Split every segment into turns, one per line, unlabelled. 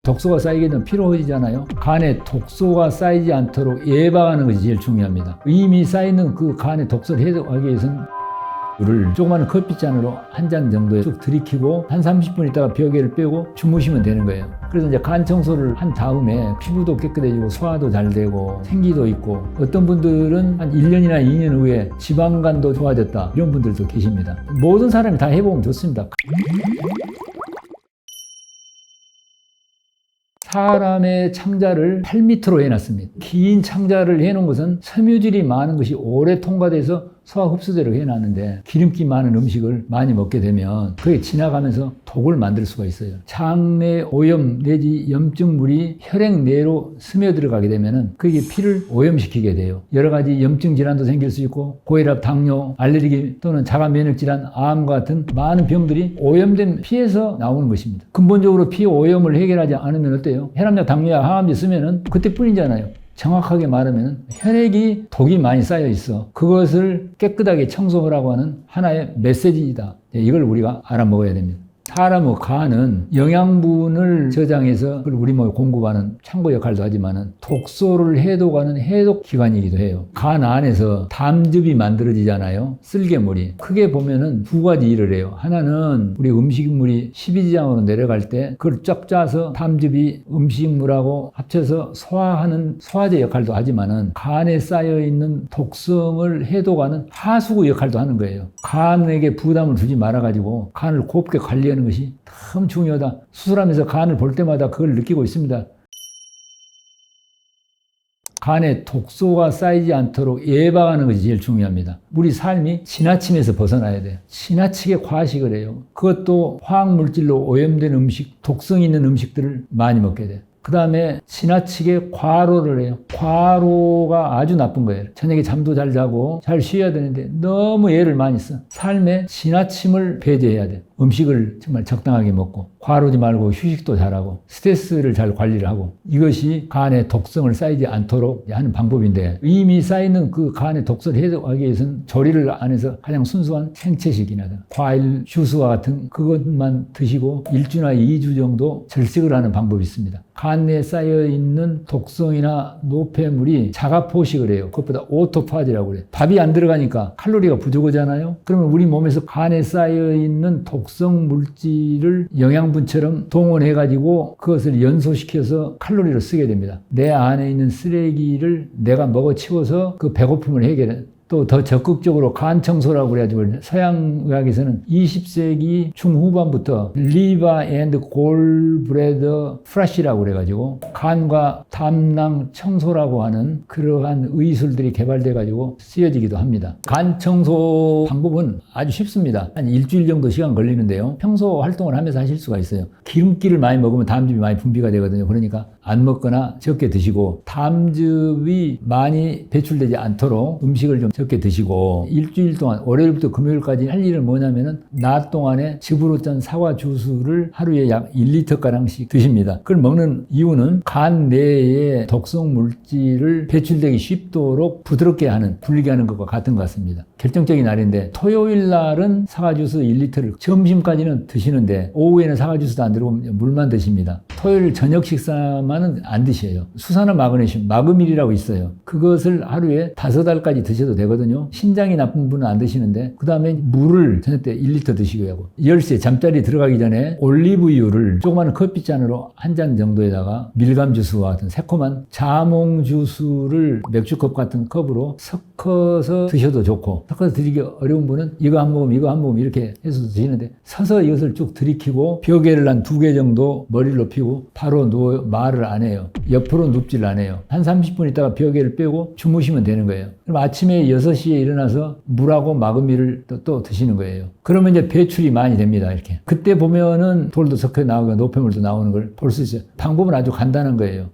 독소가 쌓이게 되면 피로해지잖아요. 간에 독소가 쌓이지 않도록 예방하는 것이 제일 중요합니다. 이미 쌓이는 그 간에 독소를 해소하기 위해서는 물을 조그마한 커피잔으로 한 잔 정도에 쭉 들이키고 한 30분 있다가 벽에를 빼고 주무시면 되는 거예요. 그래서 이제 간 청소를 한 다음에 피부도 깨끗해지고 소화도 잘 되고 생기도 있고, 어떤 분들은 한 1년이나 2년 후에 지방간도 좋아졌다, 이런 분들도 계십니다. 모든 사람이 다 해보면 좋습니다. 사람의 창자를 8m로 해놨습니다. 긴 창자를 해놓은 것은 섬유질이 많은 것이 오래 통과돼서 소화 흡수되도록 해놨는데, 기름기 많은 음식을 많이 먹게 되면 그게 지나가면서 독을 만들 수가 있어요. 장내 오염 내지 염증물이 혈액 내로 스며들어가게 되면 그게 피를 오염시키게 돼요. 여러 가지 염증 질환도 생길 수 있고, 고혈압, 당뇨, 알레르기 또는 자가 면역 질환, 암과 같은 많은 병들이 오염된 피에서 나오는 것입니다. 근본적으로 피 오염을 해결하지 않으면 어때요? 혈압약, 당뇨약, 항암제 쓰면은 그때뿐이잖아요. 정확하게 말하면 혈액이 독이 많이 쌓여 있어. 그것을 깨끗하게 청소하라고 하는 하나의 메시지이다. 이걸 우리가 알아먹어야 됩니다. 사람의 간은 영양분을 저장해서 우리 몸에 공급하는 창고 역할도 하지만 독소를 해독하는 해독 기관이기도 해요. 간 안에서 담즙이 만들어지잖아요. 쓸개물이. 크게 보면은 두 가지 일을 해요. 하나는 우리 음식물이 십이지장으로 내려갈 때 그걸 쫙 짜서 담즙이 음식물하고 합쳐서 소화하는 소화제 역할도 하지만은 간에 쌓여 있는 독성을 해독하는 하수구 역할도 하는 거예요. 간에게 부담을 주지 말아가지고 간을 곱게 관리하는 것이 참 중요하다. 수술하면서 간을 볼 때마다 그걸 느끼고 있습니다. 간에 독소가 쌓이지 않도록 예방하는 것이 제일 중요합니다. 우리 삶이 지나침에서 벗어나야 돼요. 지나치게 과식을 해요. 그것도 화학물질로 오염된 음식, 독성 있는 음식들을 많이 먹게 돼요. 그 다음에 지나치게 과로를 해요. 과로가 아주 나쁜 거예요. 저녁에 잠도 잘 자고 잘 쉬어야 되는데 너무 애를 많이 써. 삶에 지나침을 배제해야 돼요. 음식을 정말 적당하게 먹고 과로지 말고 휴식도 잘하고 스트레스를 잘 관리를 하고, 이것이 간에 독성을 쌓이지 않도록 하는 방법인데, 이미 쌓이는 그 간에 독성을 해소하기 위해서는 조리를 안 해서 가장 순수한 생채식이나 과일 주스와 같은 그것만 드시고 1주나 2주 정도 절식을 하는 방법이 있습니다. 간 내에 쌓여있는 독성이나 노폐물이 자가 포식을 해요. 그것보다 오토파지라고 그래요. 밥이 안 들어가니까 칼로리가 부족하잖아요. 그러면 우리 몸에서 간에 쌓여있는 독성 물질을 영양분처럼 동원해가지고 그것을 연소시켜서 칼로리로 쓰게 됩니다. 내 안에 있는 쓰레기를 내가 먹어치워서 그 배고픔을 해결해. 또 더 적극적으로 간 청소라고 그래가지고 서양 의학에서는 20세기 중후반부터 리버 앤드 골브레더 플러시라고 그래가지고 간과 담낭 청소라고 하는 그러한 의술들이 개발돼가지고 쓰여지기도 합니다. 간 청소 방법은 아주 쉽습니다. 한 일주일 정도 시간 걸리는데요. 평소 활동을 하면서 하실 수가 있어요. 기름기를 많이 먹으면 담즙이 많이 분비가 되거든요. 그러니까 안 먹거나 적게 드시고, 담즙이 많이 배출되지 않도록 음식을 좀 적게 드시고, 일주일 동안 월요일부터 금요일까지 할 일은 뭐냐면은 낮 동안에 즙으로 짠 사과 주스를 하루에 약 1리터가량씩 드십니다. 그걸 먹는 이유는 간 내에 독성 물질을 배출되기 쉽도록 부드럽게 하는, 불리게 하는 것과 같은 것 같습니다. 결정적인 날인데, 토요일 날은 사과 주스 1리터를 점심까지는 드시는데 오후에는 사과 주스도 안 들고 물만 드십니다. 토요일 저녁 식사만은 안 드셔요. 수산화 마그네슘, 마그밀이라고 있어요. 그것을 하루에 5알까지 드셔도 되거든요. 신장이 나쁜 분은 안 드시는데, 그 다음에 물을 저녁 때 1리터 드시고요. 10시에 잠자리 들어가기 전에 올리브유를 조그마한 커피잔으로 한 잔 정도에다가 밀감 주스와 같은 새콤한 자몽 주스를 맥주컵 같은 컵으로 섞어서 드셔도 좋고, 섞어서 드리기 어려운 분은 이거 한 모금 이거 한 모금 이렇게 해서 드시는데, 서서 이것을 쭉 들이키고 벽에를 한 2개 정도 머리를 높이고 바로 누워 말을 안 해요. 옆으로 눕질 않아요. 한 30분 있다가 벽에를 빼고 주무시면 되는 거예요. 그럼 아침에 6시에 일어나서 물하고 마그밀을 또 드시는 거예요. 그러면 이제 배출이 많이 됩니다. 이렇게. 그때 보면은 돌도 섞여 나오고 노폐물도 나오는 걸 볼 수 있어요. 방법은 아주 간단한 거예요.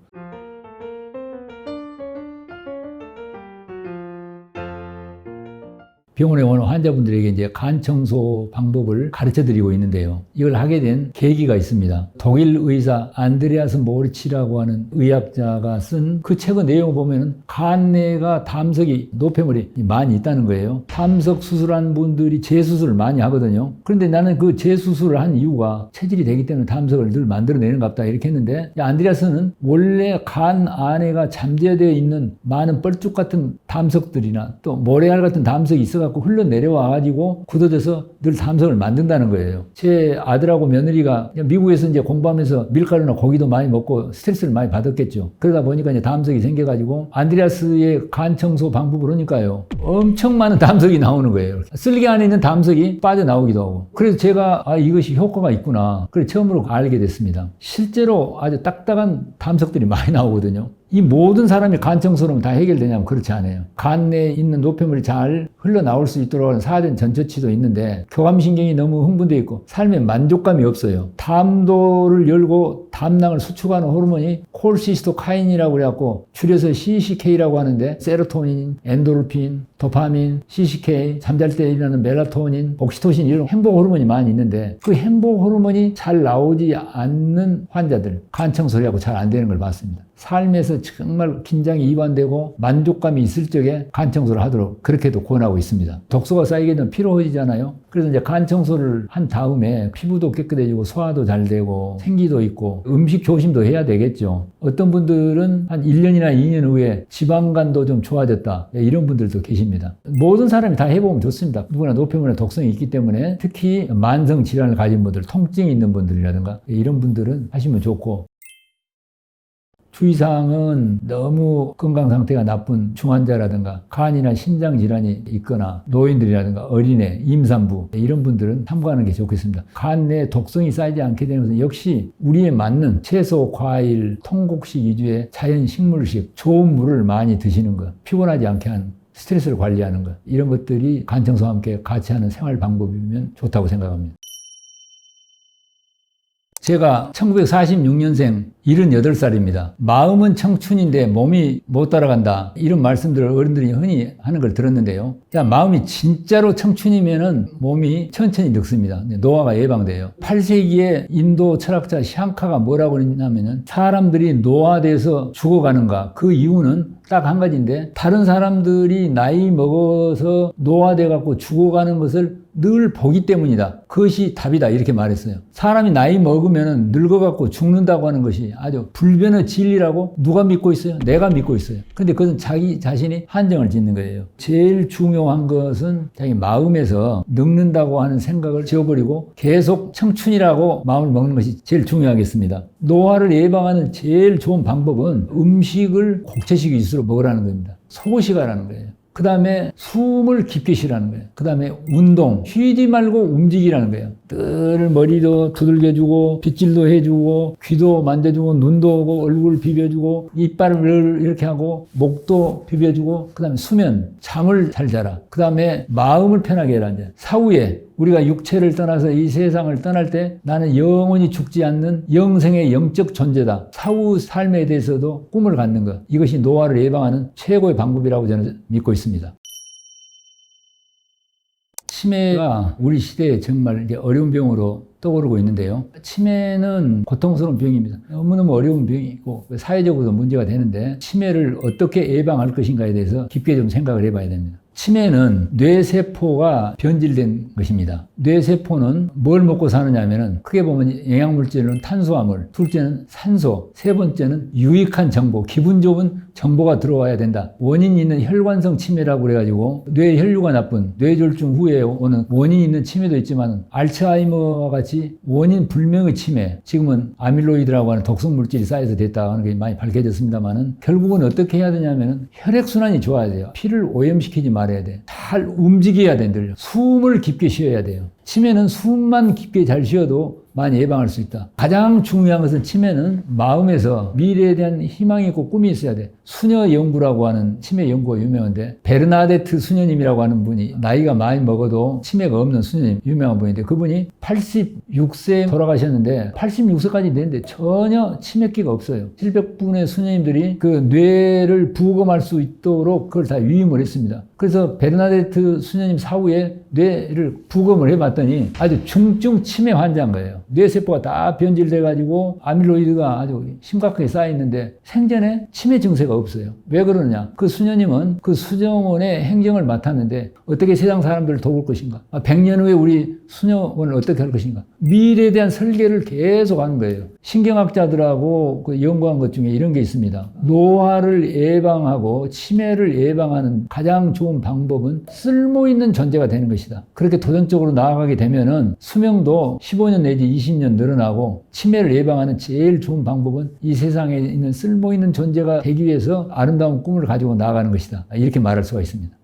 병원에 오는 환자분들에게 이제 간 청소 방법을 가르쳐 드리고 있는데요. 이걸 하게 된 계기가 있습니다. 독일 의사 안드레아스 모리치라고 하는 의학자가 쓴 그 책의 내용을 보면은 간내가 담석이 노폐물이 많이 있다는 거예요. 담석 수술한 분들이 재수술을 많이 하거든요. 그런데 나는 그 재수술을 한 이유가 체질이 되기 때문에 담석을 늘 만들어내는 것 같다 이렇게 했는데, 안드레아스는 원래 간 안에가 잠재되어 있는 많은 뻘쭉 같은 담석들이나 또 모래알 같은 담석이 있어갖고 흘러내려와가지고 굳어져서 늘 담석을 만든다는 거예요. 제 아들하고 며느리가 미국에서 이제 공부하면서 밀가루나 고기도 많이 먹고 스트레스를 많이 받았겠죠. 그러다 보니까 이제 담석이 생겨가지고 안드레아스의 간 청소 방법을 하니까요, 엄청 많은 담석이 나오는 거예요. 쓸개 안에 있는 담석이 빠져나오기도 하고. 그래서 제가 이것이 효과가 있구나. 그래서 처음으로 알게 됐습니다. 실제로 아주 딱딱한 담석들이 많이 나오거든요. 이 모든 사람이 간 청소는 다 해결되냐면 그렇지 않아요. 간 내에 있는 노폐물이 잘 흘러나올 수 있도록 하는 사전 전처치도 있는데, 교감신경이 너무 흥분되어 있고 삶에 만족감이 없어요. 담도를 열고 담낭을 수축하는 호르몬이 콜시스토카인이라고 그래갖고 줄여서 CCK라고 하는데, 세로토닌, 엔도르핀, 도파민, CCK, 잠잘 때 일어나는 멜라토닌, 옥시토신 이런 행복 호르몬이 많이 있는데, 그 행복 호르몬이 잘 나오지 않는 환자들, 간 청소를 하고 잘 안 되는 걸 봤습니다. 삶에서 정말 긴장이 이완되고 만족감이 있을 적에 간 청소를 하도록 그렇게도 권하고 있습니다. 독소가 쌓이게 되면 피로해지잖아요. 그래서 이제 간 청소를 한 다음에 피부도 깨끗해지고 소화도 잘 되고 생기도 있고 음식 조심도 해야 되겠죠. 어떤 분들은 한 1년이나 2년 후에 지방간도 좀 좋아졌다, 이런 분들도 계십니다. 모든 사람이 다 해보면 좋습니다. 누구나 노폐물의 독성이 있기 때문에, 특히 만성 질환을 가진 분들, 통증이 있는 분들이라든가 이런 분들은 하시면 좋고, 주의사항은 너무 건강 상태가 나쁜 중환자라든가 간이나 신장 질환이 있거나 노인들이라든가 어린애, 임산부 이런 분들은 참고하는 게 좋겠습니다. 간 내에 독성이 쌓이지 않게 되는 것은 역시 우리에 맞는 채소, 과일, 통곡식 위주의 자연 식물식, 좋은 물을 많이 드시는 것, 피곤하지 않게 하는, 스트레스를 관리하는 것, 이런 것들이 간 청소와 함께 같이 하는 생활 방법이면 좋다고 생각합니다. 제가 1946년생 78살입니다. 마음은 청춘인데 몸이 못 따라간다, 이런 말씀들을 어른들이 흔히 하는 걸 들었는데요. 마음이 진짜로 청춘이면은 몸이 천천히 늙습니다. 노화가 예방돼요. 8세기에 인도 철학자 샹카가 뭐라고 했냐면은, 사람들이 노화돼서 죽어가는가, 그 이유는 딱 한 가지인데, 다른 사람들이 나이 먹어서 노화돼 갖고 죽어가는 것을 늘 보기 때문이다. 그것이 답이다, 이렇게 말했어요. 사람이 나이 먹으면 늙어갖고 죽는다고 하는 것이 아주 불변의 진리라고 누가 믿고 있어요? 내가 믿고 있어요. 근데 그것은 자기 자신이 한정을 짓는 거예요. 제일 중요한 것은 자기 마음에서 늙는다고 하는 생각을 지워버리고 계속 청춘이라고 마음을 먹는 것이 제일 중요하겠습니다. 노화를 예방하는 제일 좋은 방법은 음식을 곡체식 위주로 먹으라는 겁니다. 소식하라는 거예요. 그 다음에 숨을 깊게 쉬라는 거예요. 그 다음에 운동, 쉬지 말고 움직이라는 거예요. 늘 머리도 두들겨주고, 빗질도 해주고, 귀도 만져주고, 눈도 오고, 얼굴 비벼주고, 이빨을 이렇게 하고, 목도 비벼주고, 그 다음에 수면, 잠을 잘 자라. 그 다음에 마음을 편하게 해라. 이제 사후에 우리가 육체를 떠나서 이 세상을 떠날 때 나는 영원히 죽지 않는 영생의 영적 존재다. 사후 삶에 대해서도 꿈을 갖는 것. 이것이 노화를 예방하는 최고의 방법이라고 저는 믿고 있습니다. 치매가 우리 시대에 정말 이제 어려운 병으로 떠오르고 있는데요. 치매는 고통스러운 병입니다. 너무너무 어려운 병이고 사회적으로도 문제가 되는데, 치매를 어떻게 예방할 것인가에 대해서 깊게 좀 생각을 해봐야 됩니다. 치매는 뇌세포가 변질된 것입니다. 뇌세포는 뭘 먹고 사느냐 하면은, 크게 보면 영양물질은 탄수화물, 둘째는 산소, 세 번째는 유익한 정보, 기분 좋은 정보가 들어와야 된다. 원인 있는 혈관성 치매라고 그래가지고 뇌 혈류가 나쁜 뇌졸중 후에 오는 원인 있는 치매도 있지만, 알츠하이머와 같이 원인 불명의 치매, 지금은 아밀로이드라고 하는 독성 물질이 쌓여서 됐다 하는 게 많이 밝혀졌습니다만은, 결국은 어떻게 해야 되냐면은 혈액순환이 좋아야 돼요. 피를 오염시키지 말아야 돼. 잘 움직여야 된대요. 숨을 깊게 쉬어야 돼요. 치매는 숨만 깊게 잘 쉬어도 많이 예방할 수 있다. 가장 중요한 것은 치매는 마음에서 미래에 대한 희망이 있고 꿈이 있어야 돼. 수녀 연구라고 하는 치매 연구가 유명한데 베르나데트 수녀님이라고 하는 분이 나이가 많이 먹어도 치매가 없는 수녀님 유명한 분인데 그분이 86세에 돌아가셨는데 86세까지 됐는데 전혀 치매기가 없어요. 700분의 수녀님들이 그 뇌를 부검할 수 있도록 그걸 다 위임을 했습니다. 그래서 베르나데트 수녀님 사후에 뇌를 부검을 해봤더니 아주 중증 치매 환자인 거예요. 뇌세포가 다 변질돼가지고 아밀로이드가 아주 심각하게 쌓여있는데 생전에 치매 증세가 없어요. 왜 그러느냐? 그 수녀님은 그 수녀원의 행정을 맡았는데 어떻게 세상 사람들을 도울 것인가? 100년 후에 우리 수녀원을 어떻게 할 것인가? 미래에 대한 설계를 계속 하는 거예요. 신경학자들하고 그 연구한 것 중에 이런 게 있습니다. 노화를 예방하고 치매를 예방하는 가장 좋은 방법은 쓸모있는 존재가 되는 것이다. 그렇게 도전적으로 나아가게 되면은 수명도 15년 내지 20년 늘어나고 치매를 예방하는 제일 좋은 방법은 이 세상에 있는 쓸모있는 존재가 되기 위해서 아름다운 꿈을 가지고 나아가는 것이다. 이렇게 말할 수가 있습니다.